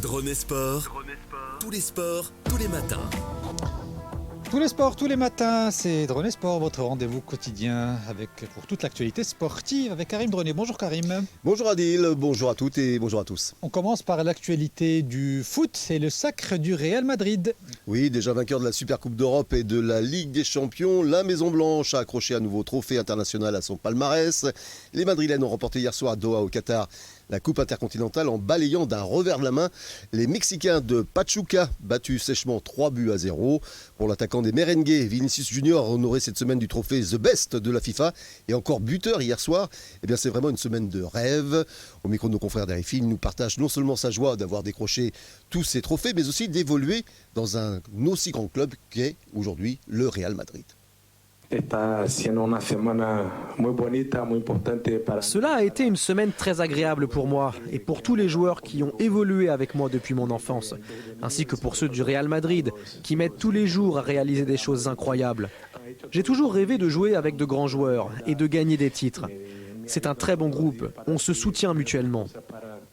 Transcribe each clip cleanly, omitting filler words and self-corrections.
Drone et Sport, tous les sports, tous les matins. Tous les sports, tous les matins, c'est Drone et Sport, votre rendez-vous quotidien pour toute l'actualité sportive avec Karim Droné. Bonjour Karim. Bonjour Adil, bonjour à toutes et bonjour à tous. On commence par l'actualité du foot et le sacre du Real Madrid. Oui, déjà vainqueur de la Supercoupe d'Europe et de la Ligue des Champions, la Maison Blanche a accroché un nouveau trophée international à son palmarès. Les Madrilènes ont remporté hier soir à Doha au Qatar la Coupe intercontinentale en balayant d'un revers de la main les Mexicains de Pachuca, battus sèchement 3-0. Pour l'attaquant des Merengues, Vinicius Junior, honoré cette semaine du trophée The Best de la FIFA et encore buteur hier soir, eh bien c'est vraiment une semaine de rêve. Au micro de nos confrères d'RFI, il nous partage non seulement sa joie d'avoir décroché tous ces trophées, mais aussi d'évoluer dans un aussi grand club qu'est aujourd'hui le Real Madrid. Cela a été une semaine très agréable pour moi et pour tous les joueurs qui ont évolué avec moi depuis mon enfance, ainsi que pour ceux du Real Madrid qui m'aident tous les jours à réaliser des choses incroyables. J'ai toujours rêvé de jouer avec de grands joueurs et de gagner des titres. C'est un très bon groupe, on se soutient mutuellement.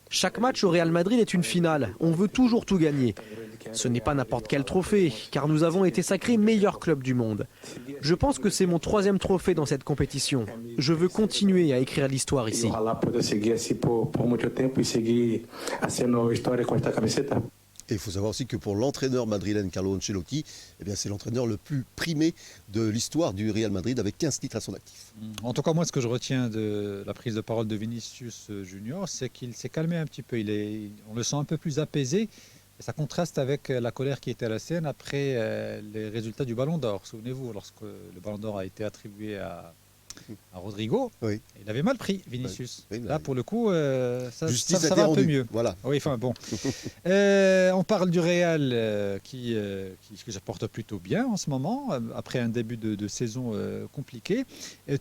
Chaque match au Real Madrid est une finale, on veut toujours tout gagner. Ce n'est pas n'importe quel trophée, car nous avons été sacrés meilleur club du monde. Je pense que c'est mon 3e trophée dans cette compétition. Je veux continuer à écrire l'histoire ici. Et il faut savoir aussi que pour l'entraîneur madrilène Carlo Ancelotti, eh bien c'est l'entraîneur le plus primé de l'histoire du Real Madrid avec 15 titres à son actif. En tout cas, moi, ce que je retiens de la prise de parole de Vinicius Junior, c'est qu'il s'est calmé un petit peu. On le sent un peu plus apaisé. Et ça contraste avec la colère qui était à la scène après les résultats du Ballon d'Or. Souvenez-vous, lorsque le Ballon d'Or a été attribué à Rodrigo, oui. Il avait mal pris, Vinicius. Oui, là, pour le coup, ça va un peu mieux. Voilà. Oui, enfin bon. On parle du Real qui se porte plutôt bien en ce moment, après un début de saison compliqué.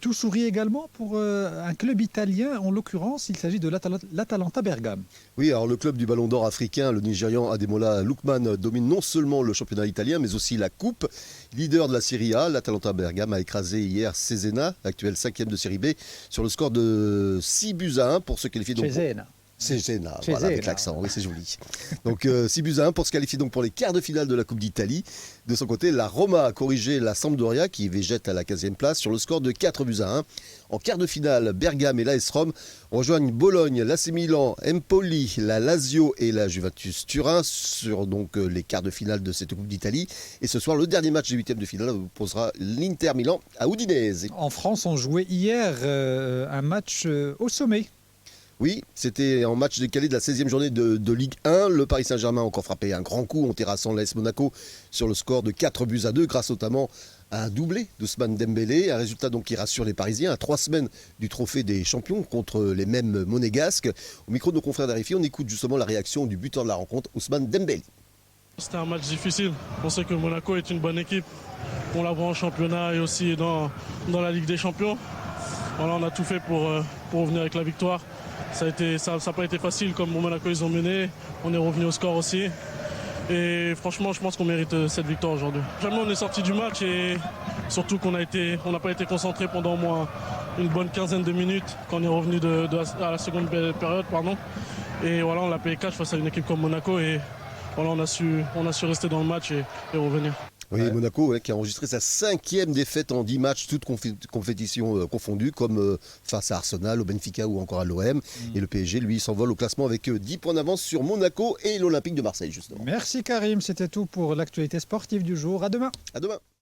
Tout sourit également pour un club italien, en l'occurrence, il s'agit de l'Atalanta Bergame. Oui, alors le club du Ballon d'Or africain, le Nigérian Ademola Lookman, domine non seulement le championnat italien, mais aussi la Coupe. Leader de la Serie A, l'Atalanta Bergame a écrasé hier Cesena, actuel 5e de Série B, sur le score de 6-1 pour se qualifier. Cesena, voilà, avec l'accent, oui, c'est joli. Donc 6-1 pour se qualifier donc pour les quarts de finale de la Coupe d'Italie. De son côté, la Roma a corrigé la Sampdoria qui végète à la 15e place sur le score de 4-1. En quart de finale, Bergame et l'AS Rome rejoignent Bologne, l'AC Milan, Empoli, la Lazio et la Juventus Turin sur donc les quarts de finale de cette Coupe d'Italie. Et ce soir, le dernier match des 8e de finale opposera l'Inter Milan à Udinese. En France, on jouait hier un match au sommet. Oui, c'était en match décalé de la 16e journée de Ligue 1. Le Paris Saint-Germain a encore frappé un grand coup en terrassant l'AS Monaco sur le score de 4-2 grâce notamment à un doublé d'Ousmane Dembélé. Un résultat donc qui rassure les Parisiens à 3 semaines du trophée des champions contre les mêmes monégasques. Au micro de nos confrères d'RFI, on écoute justement la réaction du buteur de la rencontre, Ousmane Dembélé. C'était un match difficile. On sait que Monaco est une bonne équipe. On la voit en championnat et aussi dans la Ligue des Champions. Voilà, on a tout fait pour revenir avec la victoire. Ça n'a pas été facile comme au Monaco ils ont mené. On est revenu au score aussi. Et franchement, je pense qu'on mérite cette victoire aujourd'hui. Jamais on est sorti du match et surtout qu'on n'a pas été concentré pendant au moins une bonne quinzaine de minutes quand on est revenu à la seconde période. Et voilà, on l'a payé cash face à une équipe comme Monaco et voilà, on a su rester dans le match et revenir. Oui, ouais. Monaco qui a enregistré sa 5e défaite en 10 matchs, toutes compétitions confondues, comme face à Arsenal, au Benfica ou encore à l'OM. Et le PSG, lui, s'envole au classement avec 10 points d'avance sur Monaco et l'Olympique de Marseille, justement. Merci Karim, c'était tout pour l'actualité sportive du jour. À demain. À demain.